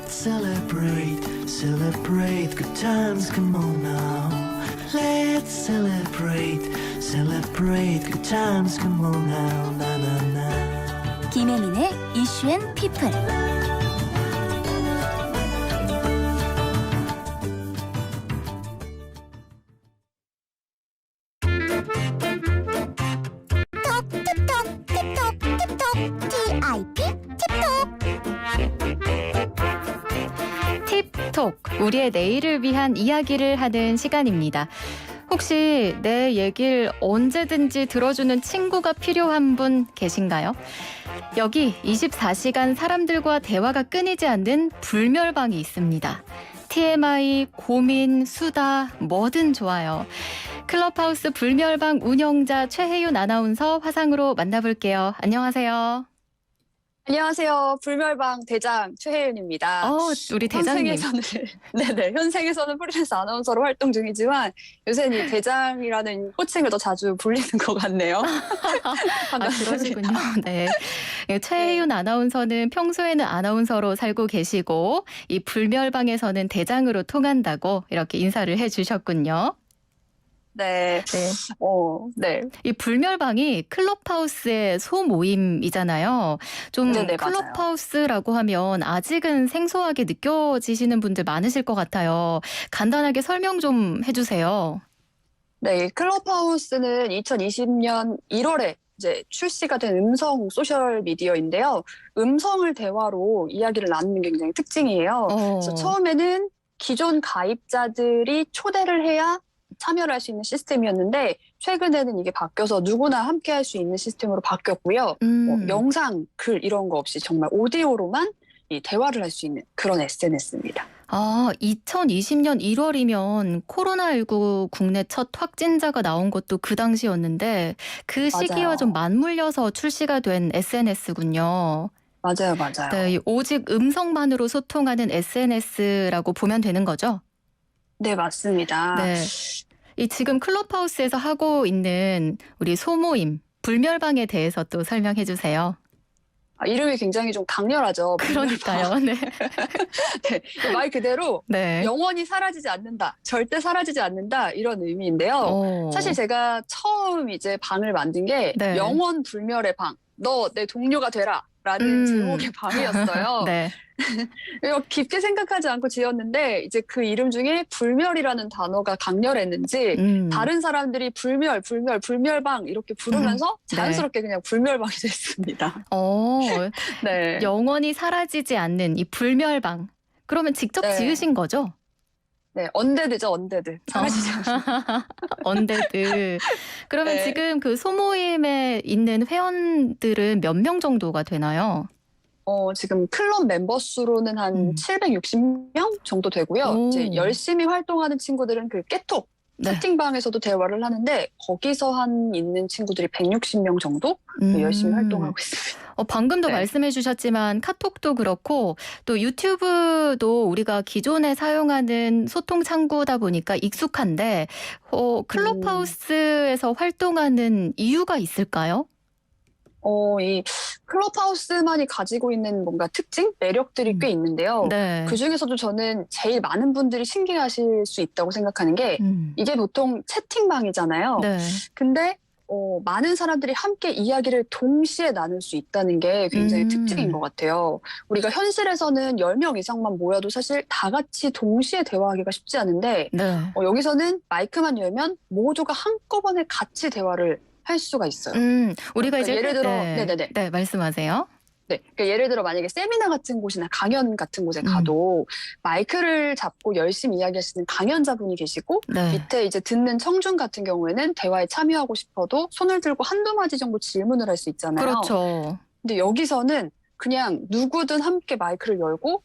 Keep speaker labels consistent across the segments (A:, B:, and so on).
A: Let's celebrate, celebrate good times, come on now. Let's celebrate, celebrate good times, come on now, na na na.
B: 김혜민의 이슈 앤 피플.
C: 팁톡, 우리의 내일을 위한 이야기를 하는 시간입니다. 혹시 내 얘기를 언제든지 들어주는 친구가 필요한 분 계신가요? 여기 24시간 사람들과 대화가 끊이지 않는 불멸방이 있습니다. TMI, 고민, 수다, 뭐든 좋아요. 클럽하우스 불멸방 운영자 최혜윤 아나운서 화상으로 만나볼게요. 안녕하세요.
D: 안녕하세요. 불멸방 대장 최혜윤입니다.
C: 우리 대장님.
D: 현생에서는 프리랜서 아나운서로 활동 중이지만 요새는 이 대장이라는 호칭을 더 자주 불리는 것 같네요. 반갑습니다.
C: 그러시군요. 네. 최혜윤 아나운서는 평소에는 아나운서로 살고 계시고 이 불멸방에서는 대장으로 통한다고 이렇게 인사를 해주셨군요.
D: 네. 네.
C: 이 불멸방이 클럽하우스의 소모임이잖아요. 좀
D: 네네,
C: 클럽하우스라고 하면 아직은 생소하게 느껴지시는 분들 많으실 것 같아요. 간단하게 설명 좀 해주세요.
D: 네, 클럽하우스는 2020년 1월에 이제 출시가 된 음성 소셜 미디어인데요. 음성을 대화로 이야기를 나누는 게 굉장히 특징이에요. 그래서 처음에는 기존 가입자들이 초대를 해야 참여를 할 수 있는 시스템이었는데 최근에는 이게 바뀌어서 누구나 함께 할 수 있는 시스템으로 바뀌었고요. 영상, 글 이런 거 없이 정말 오디오로만 이 대화를 할 수 있는 그런 SNS입니다.
C: 2020년 1월이면 코로나19 국내 첫 확진자가 나온 것도 그 당시였는데 그 시기와
D: 맞아요.
C: 좀 맞물려서 출시가 된 SNS군요.
D: 맞아요.
C: 네, 오직 음성만으로 소통하는 SNS라고 보면 되는 거죠?
D: 네, 맞습니다.
C: 네. 이 지금 클럽하우스에서 하고 있는 우리 소모임, 불멸방에 대해서 또 설명해 주세요.
D: 이름이 굉장히 좀 강렬하죠.
C: 그러니까요. 네.
D: 네, 말 그대로
C: 네.
D: 영원히 사라지지 않는다. 절대 사라지지 않는다. 이런 의미인데요. 사실 제가 처음 이제 방을 만든 게
C: 네.
D: 영원 불멸의 방. 너 내 동료가 되라. 라는 제목의 방이었어요.
C: 네.
D: 이거 깊게 생각하지 않고 지었는데 이제 그 이름 중에 불멸이라는 단어가 강렬했는지 다른 사람들이 불멸방 이렇게 부르면서 자연스럽게 그냥 불멸방이 됐습니다. 네.
C: 영원히 사라지지 않는 이 불멸방. 그러면 직접
D: 네.
C: 지으신 거죠?
D: 네, 언데드죠, 언데드. 사라지지 않는.
C: 언데드. 그러면
D: 네.
C: 지금 그 소모임에 있는 회원들은 몇 명 정도가 되나요?
D: 지금 클럽 멤버 수로는 한 760명 정도 되고요. 이제 열심히 활동하는 친구들은 그 깨톡 채팅방에서도 대화를 하는데 거기서 있는 친구들이 160명 정도 열심히 활동하고 있습니다.
C: 방금도
D: 네.
C: 말씀해 주셨지만 카톡도 그렇고 또 유튜브도 우리가 기존에 사용하는 소통 창구다 보니까 익숙한데 클럽하우스에서 활동하는 이유가 있을까요?
D: 이 클럽하우스만이 가지고 있는 뭔가 특징, 매력들이 꽤 있는데요.
C: 네.
D: 그중에서도 저는 제일 많은 분들이 신기하실 수 있다고 생각하는 게 이게 보통 채팅방이잖아요.
C: 네.
D: 근데 많은 사람들이 함께 이야기를 동시에 나눌 수 있다는 게 굉장히 특징인 것 같아요. 우리가 현실에서는 10명 이상만 모여도 사실 다 같이 동시에 대화하기가 쉽지 않은데
C: 네.
D: 여기서는 마이크만 열면 모두가 한꺼번에 같이 대화를 할 수가 있어요.
C: 우리가
D: 그러니까
C: 이제
D: 예를 들어
C: 네, 말씀하세요.
D: 네, 그러니까 예를 들어 만약에 세미나 같은 곳이나 강연 같은 곳에 가도 마이크를 잡고 열심히 이야기하시는 강연자분이 계시고
C: 네.
D: 밑에 이제 듣는 청중 같은 경우에는 대화에 참여하고 싶어도 손을 들고 한두 마디 정도 질문을 할 수 있잖아요.
C: 그렇죠.
D: 근데 여기서는 그냥 누구든 함께 마이크를 열고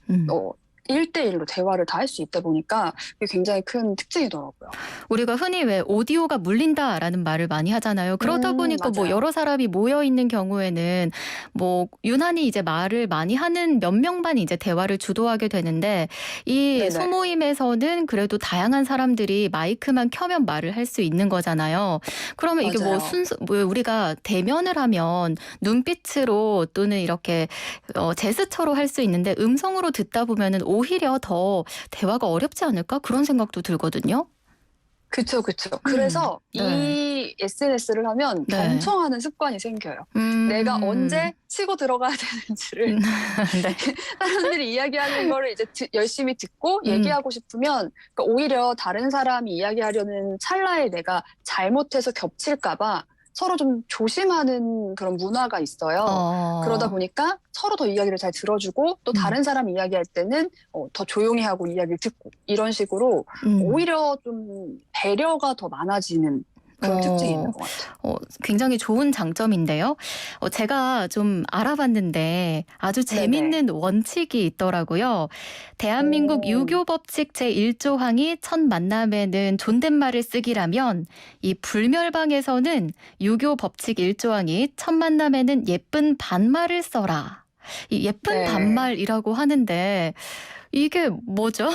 D: 1대1로 대화를 다 할 수 있다 보니까 이게 굉장히 큰 특징이더라고요.
C: 우리가 흔히 왜 오디오가 물린다라는 말을 많이 하잖아요. 그러다 보니까 뭐
D: 맞아요.
C: 여러 사람이 모여 있는 경우에는 뭐 유난히 이제 말을 많이 하는 몇 명만 이제 대화를 주도하게 되는데 이
D: 네네.
C: 소모임에서는 그래도 다양한 사람들이 마이크만 켜면 말을 할 수 있는 거잖아요. 그러면 이게 뭐
D: 맞아요.
C: 뭐 우리가 대면을 하면 눈빛으로 또는 이렇게 제스처로 할 수 있는데 음성으로 듣다 보면은 오히려 더 대화가 어렵지 않을까? 그런 생각도 들거든요.
D: 그쵸. 그래서
C: 네.
D: 이 SNS를 하면
C: 네.
D: 경청하는 습관이 생겨요. 내가 언제 치고 들어가야 되는지를
C: 음. 네.
D: 사람들이 이야기하는 거를 이제 열심히 듣고
C: 음.
D: 얘기하고 싶으면 그러니까 오히려 다른 사람이 이야기하려는 찰나에 내가 잘못해서 겹칠까 봐 서로 좀 조심하는 그런 문화가 있어요. 그러다 보니까 서로 더 이야기를 잘 들어주고 또 다른 사람 이야기할 때는 더 조용히 하고 이야기를 듣고 이런 식으로 오히려 좀 배려가 더 많아지는 그런 특징이 있는 것 같아요.
C: 굉장히 좋은 장점인데요. 제가 좀 알아봤는데 아주
D: 네네.
C: 재밌는 원칙이 있더라고요. 대한민국
D: 오.
C: 유교법칙 제1조 항이 첫 만남에는 존댓말을 쓰기라면 이 불멸방에서는 유교법칙 1조 항이 첫 만남에는 예쁜 반말을 써라. 이 예쁜
D: 네.
C: 반말이라고 하는데 이게 뭐죠?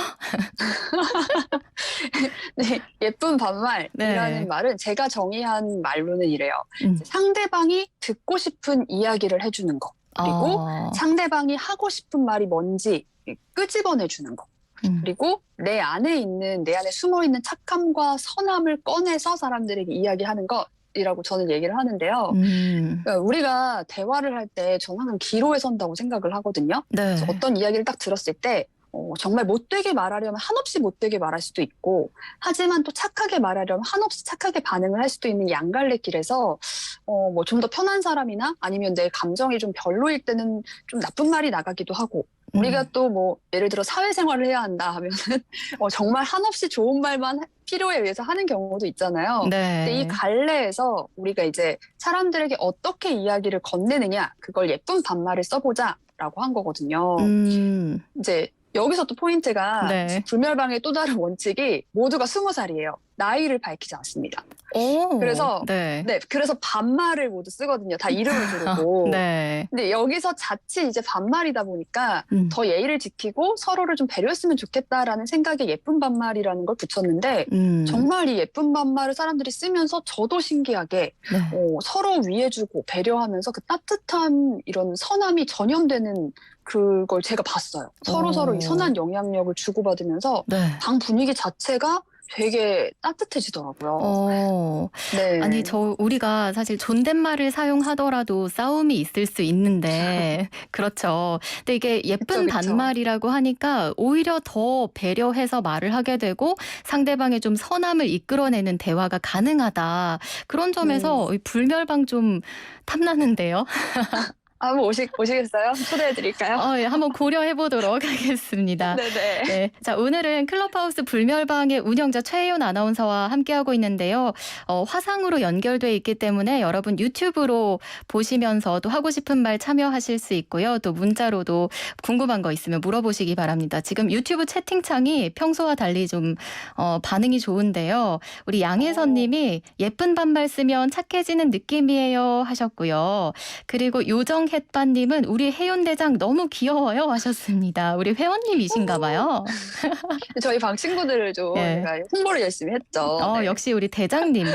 D: 네, 예쁜 반말이라는
C: 네.
D: 말은 제가 정의한 말로는 이래요.
C: 음.
D: 상대방이 듣고 싶은 이야기를 해주는 거. 그리고 상대방이 하고 싶은 말이 뭔지 끄집어내주는 거. 그리고 내 안에 숨어있는 착함과 선함을 꺼내서 사람들에게 이야기하는 것이라고 저는 얘기를 하는데요. 그러니까 우리가 대화를 할 때 저는 항상 기로에 선다고 생각을 하거든요.
C: 네.
D: 그래서 어떤 이야기를 딱 들었을 때 정말 못되게 말하려면 한없이 못되게 말할 수도 있고 하지만 또 착하게 말하려면 한없이 착하게 반응을 할 수도 있는 양갈래 길에서 뭐 좀 더 편한 사람이나 아니면 내 감정이 좀 별로일 때는 좀 나쁜 말이 나가기도 하고 우리가 또 뭐 예를 들어 사회생활을 해야 한다 하면은 정말 한없이 좋은 말만 필요에 의해서 하는 경우도 있잖아요.
C: 네.
D: 근데 이 갈래에서 우리가 이제 사람들에게 어떻게 이야기를 건네느냐 그걸 예쁜 반말을 써보자라고 한 거거든요. 이제 여기서 또 포인트가
C: 네.
D: 불멸방의 또 다른 원칙이 모두가 20살이에요. 나이를 밝히지 않습니다. 그래서
C: 네.
D: 그래서 반말을 모두 쓰거든요. 다 이름을 부르고.
C: 네.
D: 근데 여기서 자칫 이제 반말이다 보니까 더 예의를 지키고 서로를 좀 배려했으면 좋겠다라는 생각에 예쁜 반말이라는 걸 붙였는데 정말 이 예쁜 반말을 사람들이 쓰면서 저도 신기하게
C: 네.
D: 서로 위해주고 배려하면서 그 따뜻한 이런 선함이 전염되는 그걸 제가 봤어요. 서로 이 선한 영향력을 주고받으면서
C: 네.
D: 방 분위기 자체가 되게 따뜻해지더라고요. 네.
C: 아니 우리가 사실 존댓말을 사용하더라도 싸움이 있을 수 있는데 그렇죠. 근데 이게 예쁜
D: 그쵸.
C: 반말이라고 하니까 오히려 더 배려해서 말을 하게 되고 상대방의 좀 선함을 이끌어내는 대화가 가능하다. 그런 점에서 불멸방 좀 탐나는데요.
D: 한번 오시겠어요? 초대해드릴까요?
C: 예, 한번 고려해보도록 하겠습니다.
D: 네네.
C: 네, 자 오늘은 클럽하우스 불멸방의 운영자 최혜연 아나운서와 함께하고 있는데요. 화상으로 연결돼 있기 때문에 여러분 유튜브로 보시면서 또 하고 싶은 말 참여하실 수 있고요. 또 문자로도 궁금한 거 있으면 물어보시기 바랍니다. 지금 유튜브 채팅창이 평소와 달리 좀 반응이 좋은데요. 우리 양혜선님이 예쁜 반말 쓰면 착해지는 느낌이에요 하셨고요. 그리고 요정 햇반님은 우리 혜윤 대장 너무 귀여워요 하셨습니다. 우리 회원님이신가 봐요.
D: 저희 방 친구들을 좀 제가 홍보를 열심히 했죠. 네.
C: 역시 우리 대장님.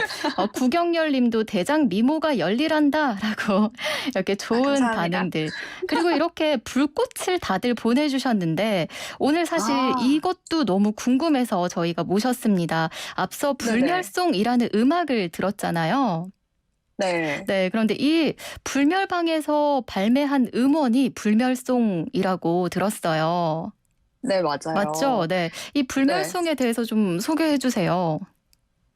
C: 구경열님도 대장 미모가 열일한다라고 이렇게 좋은 반응들. 그리고 이렇게 불꽃을 다들 보내주셨는데 오늘 사실 이것도 너무 궁금해서 저희가 모셨습니다. 앞서 불멸송이라는 음악을 들었잖아요.
D: 네.
C: 그런데 이 불멸방에서 발매한 음원이 불멸송이라고 들었어요.
D: 네, 맞아요.
C: 맞죠? 네. 이 불멸송에 대해서 좀 소개해 주세요.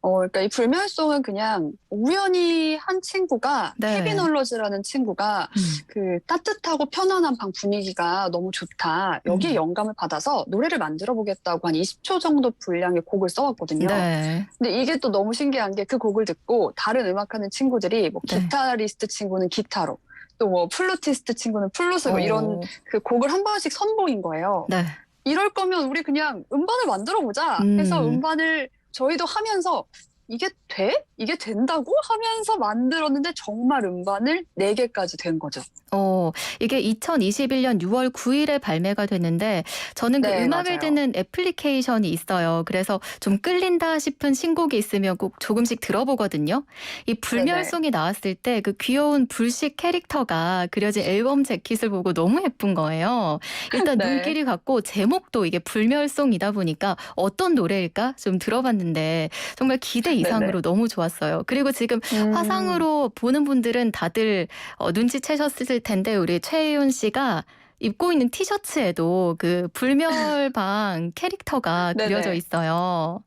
D: 그러니까 이 불멸송은 그냥 우연히 한 친구가 케빈 얼러즈라는 친구가 그 따뜻하고 편안한 방 분위기가 너무 좋다. 여기에 영감을 받아서 노래를 만들어 보겠다고 한 20초 정도 분량의 곡을 써왔거든요. 근데 이게 또 너무 신기한 게 그 곡을 듣고 다른 음악하는 친구들이 뭐 기타리스트 친구는 기타로 또 뭐 플루티스트 친구는 플루스로 이런 그 곡을 한 번씩 선보인 거예요. 이럴 거면 우리 그냥 음반을 만들어 보자 해서 음반을 저희도 하면서 이게 돼? 이게 된다고? 하면서 만들었는데 정말 음반을 4개까지 된 거죠.
C: 이게 2021년 6월 9일에 발매가 됐는데 저는 그
D: 네,
C: 음악을
D: 맞아요.
C: 듣는 애플리케이션이 있어요. 그래서 좀 끌린다 싶은 신곡이 있으면 꼭 조금씩 들어보거든요. 이 불멸송이 나왔을 때 그 귀여운 불식 캐릭터가 그려진 앨범 재킷을 보고 너무 예쁜 거예요. 일단
D: 네.
C: 눈길이 갔고 제목도 이게 불멸송이다 보니까 어떤 노래일까 좀 들어봤는데 정말 기대 이상으로 너무 좋았어요. 그리고 지금 화상으로 보는 분들은 다들 눈치채셨을 텐데 우리 최혜윤 씨가 입고 있는 티셔츠에도 그 불멸방 캐릭터가
D: 네네.
C: 그려져 있어요.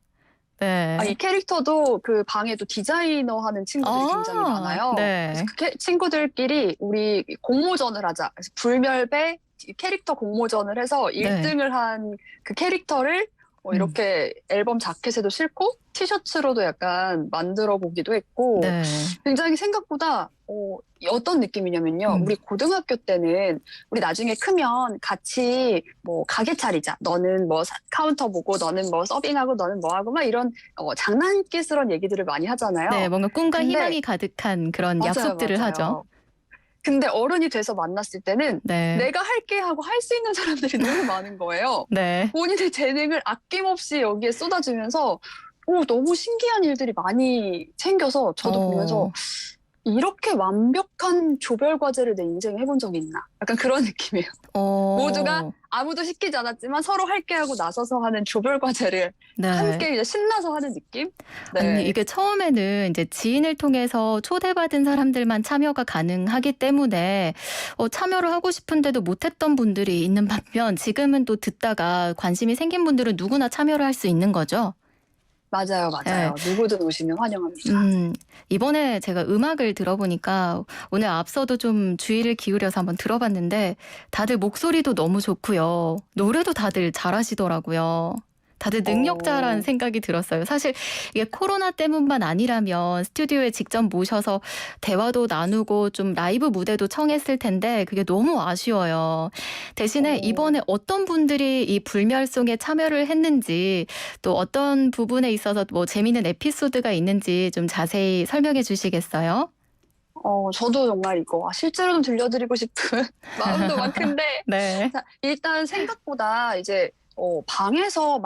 C: 네.
D: 이 캐릭터도 그 방에도 디자이너 하는 친구들이 굉장히 많아요.
C: 네.
D: 그래서 그 친구들끼리 우리 공모전을 하자. 그래서 불멸배 캐릭터 공모전을 해서 1등을 한 그 캐릭터를 이렇게 앨범 자켓에도 싣고 티셔츠로도 약간 만들어 보기도 했고
C: 네.
D: 굉장히 생각보다 어떤 느낌이냐면요. 우리 고등학교 때는 우리 나중에 크면 같이 뭐 가게 차리자. 너는 뭐 카운터 보고 너는 뭐 서빙하고 너는 뭐 하고 막 이런 장난기스러운 얘기들을 많이 하잖아요.
C: 네, 뭔가 꿈과
D: 근데
C: 희망이 가득한 그런
D: 맞아요,
C: 약속들을
D: 맞아요.
C: 하죠.
D: 근데 어른이 돼서 만났을 때는
C: 네.
D: 내가 할게 하고 할 수 있는 사람들이 너무 많은 거예요.
C: 네.
D: 본인의 재능을 아낌없이 여기에 쏟아주면서 너무 신기한 일들이 많이 생겨서 저도 보면서 이렇게 완벽한 조별 과제를 내 인생에 해본 적이 있나? 약간 그런 느낌이에요. 모두가 아무도 시키지 않았지만 서로 할게 하고 나서서 하는 조별 과제를
C: 네.
D: 함께 이제 신나서 하는 느낌? 네.
C: 아니, 이게 처음에는 이제 지인을 통해서 초대받은 사람들만 참여가 가능하기 때문에 참여를 하고 싶은데도 못했던 분들이 있는 반면 지금은 또 듣다가 관심이 생긴 분들은 누구나 참여를 할 수 있는 거죠.
D: 맞아요. 누구든 오시면 환영합니다.
C: 이번에 제가 음악을 들어보니까 오늘 앞서도 좀 주의를 기울여서 한번 들어봤는데 다들 목소리도 너무 좋고요. 노래도 다들 잘하시더라고요. 다들 능력자라는 생각이 들었어요. 사실 이게 코로나 때문만 아니라면 스튜디오에 직접 모셔서 대화도 나누고 좀 라이브 무대도 청했을 텐데 그게 너무 아쉬워요. 대신에 이번에 어떤 분들이 이 불멸송에 참여를 했는지 또 어떤 부분에 있어서 뭐 재미있는 에피소드가 있는지 좀 자세히 설명해 주시겠어요?
D: 저도 정말 이거 실제로 좀 들려드리고 싶은 마음도 막 큰데
C: 네.
D: 자, 일단 생각보다 이제 방에서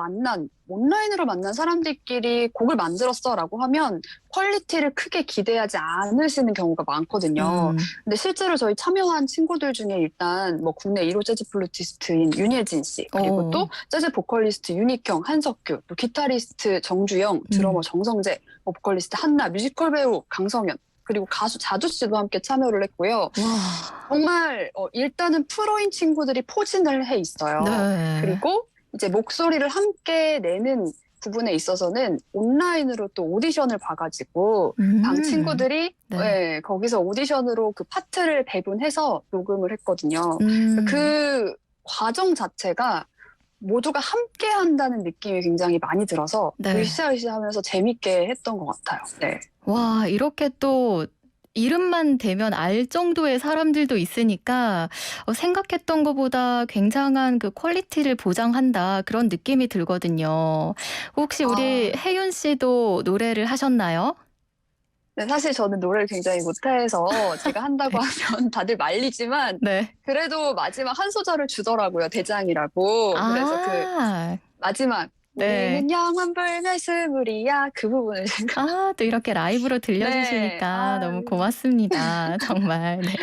D: 온라인으로 만난 사람들끼리 곡을 만들었어라고 하면 퀄리티를 크게 기대하지 않으시는 경우가 많거든요. 근데 실제로 저희 참여한 친구들 중에 일단 뭐 국내 1호 재즈 플루티스트인 윤예진 씨, 그리고 또 재즈 보컬리스트 윤익형, 한석규, 또 기타리스트 정주영, 드러머 정성재, 보컬리스트 한나, 뮤지컬 배우 강성현, 그리고 가수 자두 씨도 함께 참여를 했고요.
C: 와.
D: 정말 일단은 프로인 친구들이 포진을 해 있어요.
C: 네.
D: 그리고 이제 목소리를 함께 내는 부분에 있어서는 온라인으로 또 오디션을 봐가지고 방 친구들이 거기서 오디션으로 그 파트를 배분해서 녹음을 했거든요. 그 과정 자체가 모두가 함께 한다는 느낌이 굉장히 많이 들어서 으쌰으쌰 하면서 재밌게 했던 것 같아요. 네.
C: 와, 이렇게 또 이름만 대면 알 정도의 사람들도 있으니까 생각했던 것보다 굉장한 그 퀄리티를 보장한다 그런 느낌이 들거든요. 혹시 우리 혜윤 씨도 노래를 하셨나요?
D: 네, 사실 저는 노래를 굉장히 못해서 제가 한다고 하면 다들 말리지만 그래도 마지막 한 소절을 주더라고요. 대장이라고. 그래서 그 마지막 우리는 영원 불멸스물이야 그 부분을 제가
C: 또 이렇게 라이브로 들려주시니까 너무 고맙습니다. 정말. 네.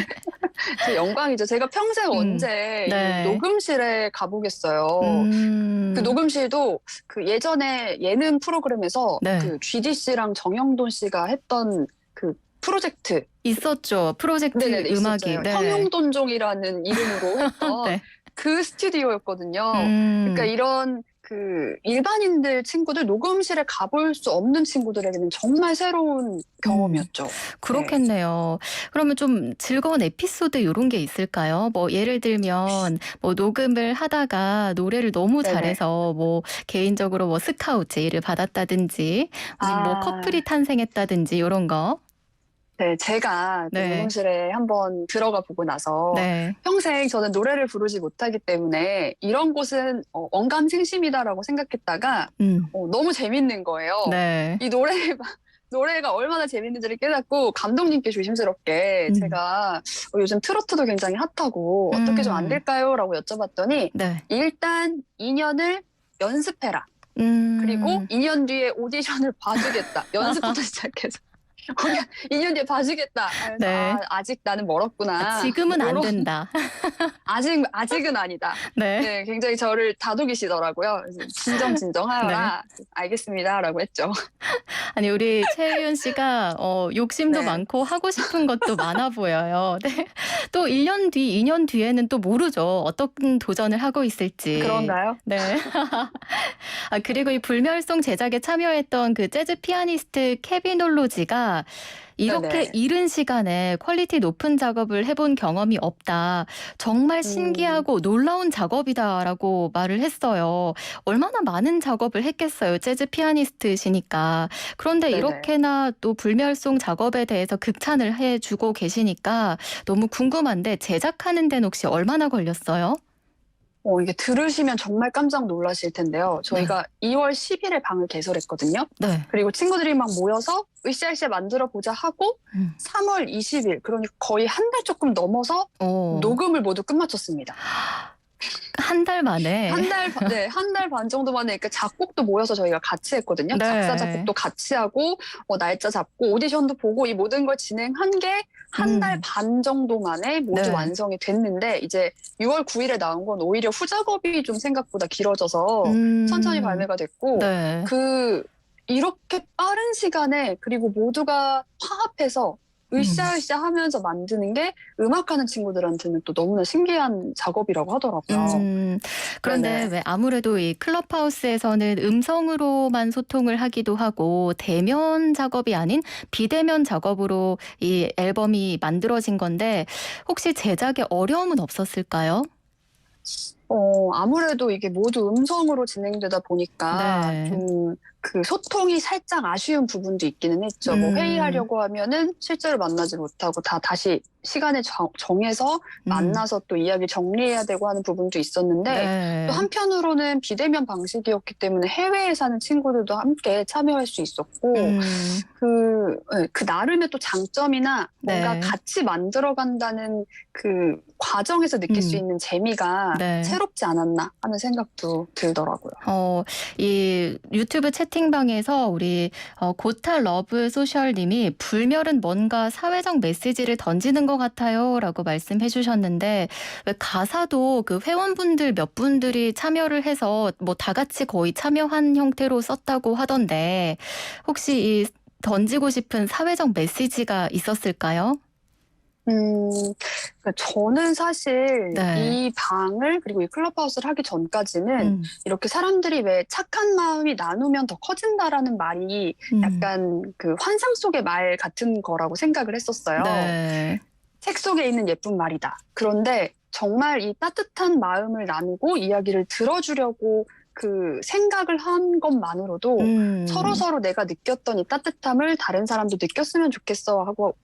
D: 제 영광이죠. 제가 평생 언제 이 녹음실에 가보겠어요. 그 녹음실도 그 예전에 예능 프로그램에서 그 GD 씨랑 정영돈 씨가 했던 그 프로젝트
C: 있었죠. 프로젝트 음악이.
D: 형용돈종이라는 이름으로 했던 그 스튜디오였거든요. 그러니까 이런 그 일반인들 친구들 녹음실에 가볼 수 없는 친구들에게는 정말 새로운 경험이었죠.
C: 그렇겠네요. 그러면 좀 즐거운 에피소드 이런 게 있을까요? 뭐 예를 들면 뭐 녹음을 하다가 노래를 너무 잘해서 뭐 개인적으로 뭐 스카우트 제의를 받았다든지 뭐 커플이 탄생했다든지 이런 거.
D: 네, 제가 그
C: 네.
D: 녹음실에 한번 들어가 보고 나서
C: 네.
D: 평생 저는 노래를 부르지 못하기 때문에 이런 곳은 언감생심이다라고 생각했다가 너무 재밌는 거예요.
C: 네.
D: 이 노래가 얼마나 재밌는지를 깨닫고 감독님께 조심스럽게
C: 음.
D: 제가 요즘 트로트도 굉장히 핫하고 어떻게 좀 안 될까요? 라고 여쭤봤더니
C: 네.
D: 일단 2년을 연습해라. 그리고 2년 뒤에 오디션을 봐주겠다. 연습부터 시작해서. 우리가 2년 뒤에 봐주겠다. 그래서
C: 네.
D: 아직 나는 멀었구나.
C: 지금은 안
D: 요런-
C: 된다.
D: 아직은 아니다.
C: 네.
D: 네, 굉장히 저를 다독이시더라고요. 그래서 진정하여라. 알겠습니다라고 했죠.
C: 아니 우리 최혜윤 씨가 욕심도
D: 네.
C: 많고 하고 싶은 것도 많아 보여요. 네. 또 1년 뒤, 2년 뒤에는 또 모르죠. 어떤 도전을 하고 있을지.
D: 그런가요?
C: 네. 아, 그리고 이 불멸송 제작에 참여했던 그 재즈 피아니스트 케빈 홀로지가 이렇게
D: 네네.
C: 이른 시간에 퀄리티 높은 작업을 해본 경험이 없다. 정말 신기하고 놀라운 작업이다라고 말을 했어요. 얼마나 많은 작업을 했겠어요. 재즈 피아니스트시니까. 그런데
D: 네네.
C: 이렇게나 또 불멸송 작업에 대해서 극찬을 해주고 계시니까 너무 궁금한데 제작하는 데는 혹시 얼마나 걸렸어요?
D: 이게 들으시면 정말 깜짝 놀라실 텐데요. 저희가 2월 10일에 방을 개설했거든요.
C: 네.
D: 그리고 친구들이 막 모여서 으쌰으쌰 만들어 보자 하고 3월 20일, 그러니까 거의 한 달 조금 넘어서 녹음을 모두 끝마쳤습니다.
C: 한 달 만에.
D: 한 달 반 정도 만에 그러니까 작곡도 모여서 저희가 같이 했거든요.
C: 네.
D: 작사, 작곡도 같이 하고 날짜 잡고 오디션도 보고 이 모든 걸 진행한 게 한 달 반 정도 만에 모두
C: 네.
D: 완성이 됐는데 이제 6월 9일에 나온 건 오히려 후작업이 좀 생각보다 길어져서 천천히 발매가 됐고
C: 네.
D: 이렇게 빠른 시간에 그리고 모두가 화합해서 으쌰으쌰 하면서 만드는 게 음악하는 친구들한테는 또 너무나 신기한 작업이라고 하더라고요.
C: 그런데
D: 네네.
C: 왜 아무래도 이 클럽하우스에서는 음성으로만 소통을 하기도 하고 대면 작업이 아닌 비대면 작업으로 이 앨범이 만들어진 건데 혹시 제작에 어려움은 없었을까요?
D: 아무래도 이게 모두 음성으로 진행되다 보니까
C: 네.
D: 좀 그 소통이 살짝 아쉬운 부분도 있기는 했죠. 뭐 회의하려고 하면은 실제로 만나지 못하고 다시 시간을 정해서 만나서 또 이야기 정리해야 되고 하는 부분도 있었는데
C: 네.
D: 또 한편으로는 비대면 방식이었기 때문에 해외에 사는 친구들도 함께 참여할 수 있었고 그 나름의 또 장점이나 뭔가
C: 네.
D: 같이 만들어간다는 그 과정에서 느낄 수 있는 재미가
C: 네.
D: 새롭지 않았나 하는 생각도 들더라고요.
C: 이 유튜브 채팅방에서 우리 고타 러브 소셜님이 불멸은 뭔가 사회적 메시지를 던지는 것 같아요라고 말씀해 주셨는데 왜 가사도 그 회원분들 몇 분들이 참여를 해서 뭐 다 같이 거의 참여한 형태로 썼다고 하던데 혹시 이 던지고 싶은 사회적 메시지가 있었을까요?
D: 그러니까 저는 사실
C: 네.
D: 이 방을 그리고 이 클럽하우스를 하기 전까지는 이렇게 사람들이 왜 착한 마음이 나누면 더 커진다라는 말이 약간 그 환상 속의 말 같은 거라고 생각을 했었어요.
C: 네.
D: 책 속에 있는 예쁜 말이다. 그런데 정말 이 따뜻한 마음을 나누고 이야기를 들어주려고 그 생각을 한 것만으로도 서로서로 내가 느꼈던 이 따뜻함을 다른 사람도 느꼈으면 좋겠어 하고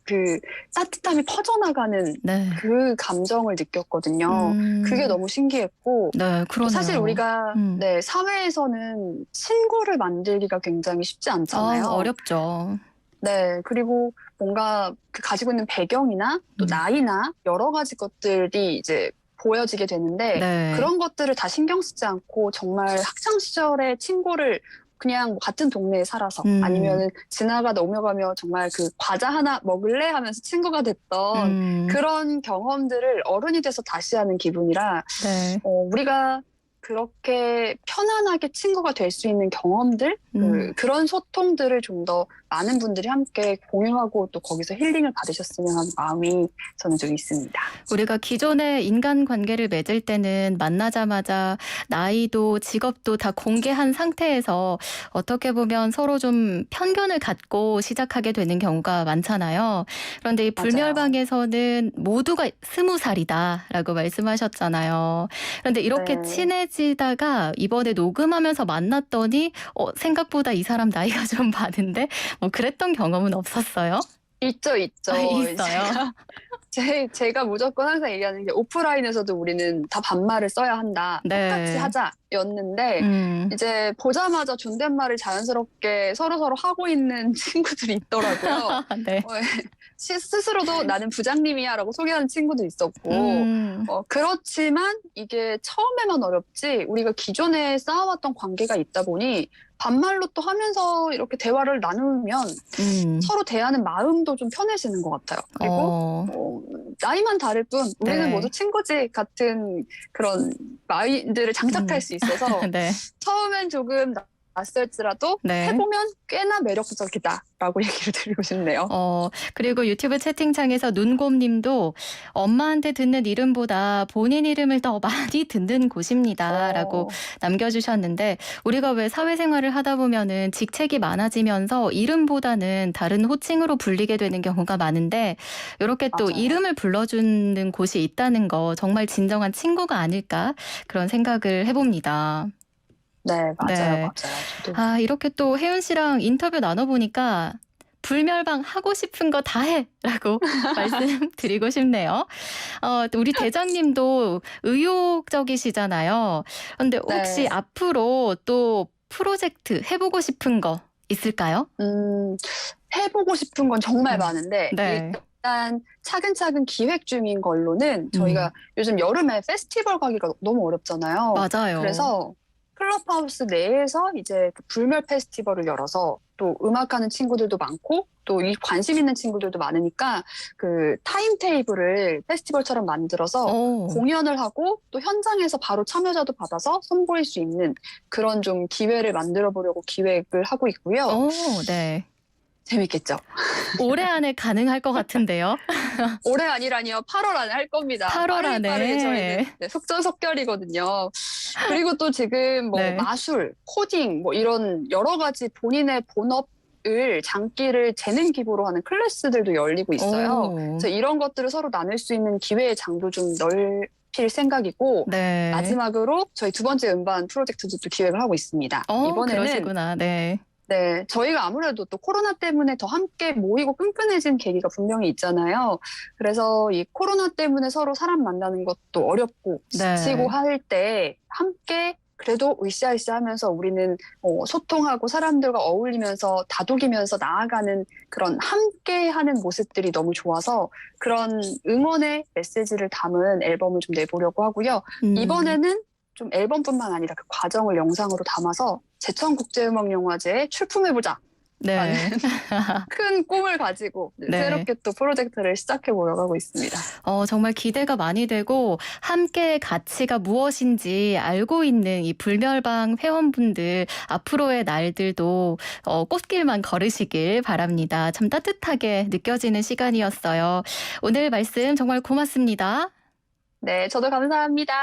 D: 그 따뜻함이 퍼져나가는
C: 네.
D: 그 감정을 느꼈거든요. 그게 너무 신기했고
C: 네,
D: 또
C: 그러네요.
D: 사실 우리가 사회에서는 친구를 만들기가 굉장히 쉽지 않잖아요.
C: 어렵죠.
D: 네, 그리고 뭔가 그 가지고 있는 배경이나 또 나이나 여러 가지 것들이 이제 보여지게 되는데
C: 네.
D: 그런 것들을 다 신경 쓰지 않고 정말 학창 시절에 친구를 그냥 뭐 같은 동네에 살아서 아니면 지나가다 오며가며 정말 그 과자 하나 먹을래 하면서 친구가 됐던 그런 경험들을 어른이 돼서 다시 하는 기분이라
C: 네.
D: 우리가 그렇게 편안하게 친구가 될 수 있는 경험들, 그런 소통들을 좀 더 많은 분들이 함께 공유하고 또 거기서 힐링을 받으셨으면 하는 마음이 저는 좀 있습니다.
C: 우리가 기존의 인간관계를 맺을 때는 만나자마자 나이도 직업도 다 공개한 상태에서 어떻게 보면 서로 좀 편견을 갖고 시작하게 되는 경우가 많잖아요. 그런데 이 불멸방에서는 모두가 20살이다라고 말씀하셨잖아요. 그런데 이렇게
D: 네.
C: 친해지다가 이번에 녹음하면서 만났더니 생각보다 이 사람 나이가 좀 많은데 뭐 그랬던 경험은 없었어요?
D: 있죠, 있죠.
C: 있어요.
D: 제가 무조건 항상 얘기하는 게 오프라인에서도 우리는 다 반말을 써야 한다.
C: 네.
D: 똑같이 하자였는데 이제 보자마자 존댓말을 자연스럽게 서로서로 하고 있는 친구들이 있더라고요.
C: 네.
D: 스스로도 나는 부장님이야라고 소개하는 친구도 있었고 그렇지만 이게 처음에만 어렵지 우리가 기존에 쌓아왔던 관계가 있다 보니 반말로 또 하면서 이렇게 대화를 나누면 서로 대하는 마음도 좀 편해지는 것 같아요. 그리고 나이만 다를 뿐 우리는
C: 네.
D: 모두 친구지 같은 그런 마인드를 장착할 수 있어서
C: 네.
D: 처음엔 조금 낯설지라도
C: 네.
D: 해보면 꽤나 매력적이다라고 얘기를 드리고 싶네요.
C: 그리고 유튜브 채팅창에서 눈곰님도 엄마한테 듣는 이름보다 본인 이름을 더 많이 듣는 곳입니다라고 남겨주셨는데 우리가 왜 사회생활을 하다 보면은 직책이 많아지면서 이름보다는 다른 호칭으로 불리게 되는 경우가 많은데 이렇게 또
D: 맞아요.
C: 이름을 불러주는 곳이 있다는 거 정말 진정한 친구가 아닐까 그런 생각을 해봅니다.
D: 네, 맞아요,
C: 네.
D: 맞아요. 저도.
C: 이렇게 또 혜윤 씨랑 인터뷰 나눠보니까 불멸방 하고 싶은 거 다 해라고 말씀드리고 싶네요. 또 우리 대장님도 의욕적이시잖아요. 근데 혹시
D: 네.
C: 앞으로 또 프로젝트 해보고 싶은 거 있을까요?
D: 해보고 싶은 건 정말 많은데
C: 네.
D: 일단 차근차근 기획 중인 걸로는 저희가 요즘 여름에 페스티벌 가기가 너무 어렵잖아요.
C: 맞아요.
D: 그래서 클럽하우스 내에서 이제 그 불멸 페스티벌을 열어서 또 음악하는 친구들도 많고 또 이 관심 있는 친구들도 많으니까 그 타임 테이블을 페스티벌처럼 만들어서 공연을 하고 또 현장에서 바로 참여자도 받아서 선보일 수 있는 그런 좀 기회를 만들어 보려고 기획을 하고 있고요.
C: 네.
D: 재밌겠죠?
C: 올해 안에 가능할 것 같은데요.
D: 올해 아니라니요. 8월 안에 할 겁니다.
C: 8월 안에.
D: 빠르게 저희는 속전속결이거든요. 그리고 또 지금 뭐
C: 네.
D: 마술, 코딩 뭐 이런 여러 가지 본인의 본업을 장기를 재능 기부로 하는 클래스들도 열리고 있어요. 그래서 이런 것들을 서로 나눌 수 있는 기회의 장도 좀 넓힐 생각이고
C: 네.
D: 마지막으로 저희 두 번째 음반 프로젝트도 또 기획을 하고 있습니다. 이번에는
C: 그러시구나. 네.
D: 네, 저희가 아무래도 또 코로나 때문에 더 함께 모이고 끈끈해진 계기가 분명히 있잖아요. 그래서 이 코로나 때문에 서로 사람 만나는 것도 어렵고 지치고 할 때 함께 그래도 으쌰으쌰 하면서 우리는 소통하고 사람들과 어울리면서 다독이면서 나아가는 그런 함께 하는 모습들이 너무 좋아서 그런 응원의 메시지를 담은 앨범을 좀 내보려고 하고요. 이번에는 좀 앨범뿐만 아니라 그 과정을 영상으로 담아서 제천국제음악영화제에 출품해보자.
C: 네.
D: 큰 꿈을 가지고 새롭게 또 프로젝트를 시작해 보려고 하고 있습니다.
C: 정말 기대가 많이 되고 함께의 가치가 무엇인지 알고 있는 이 불멸방 회원분들 앞으로의 날들도 꽃길만 걸으시길 바랍니다. 참 따뜻하게 느껴지는 시간이었어요. 오늘 말씀 정말 고맙습니다.
D: 네, 저도 감사합니다.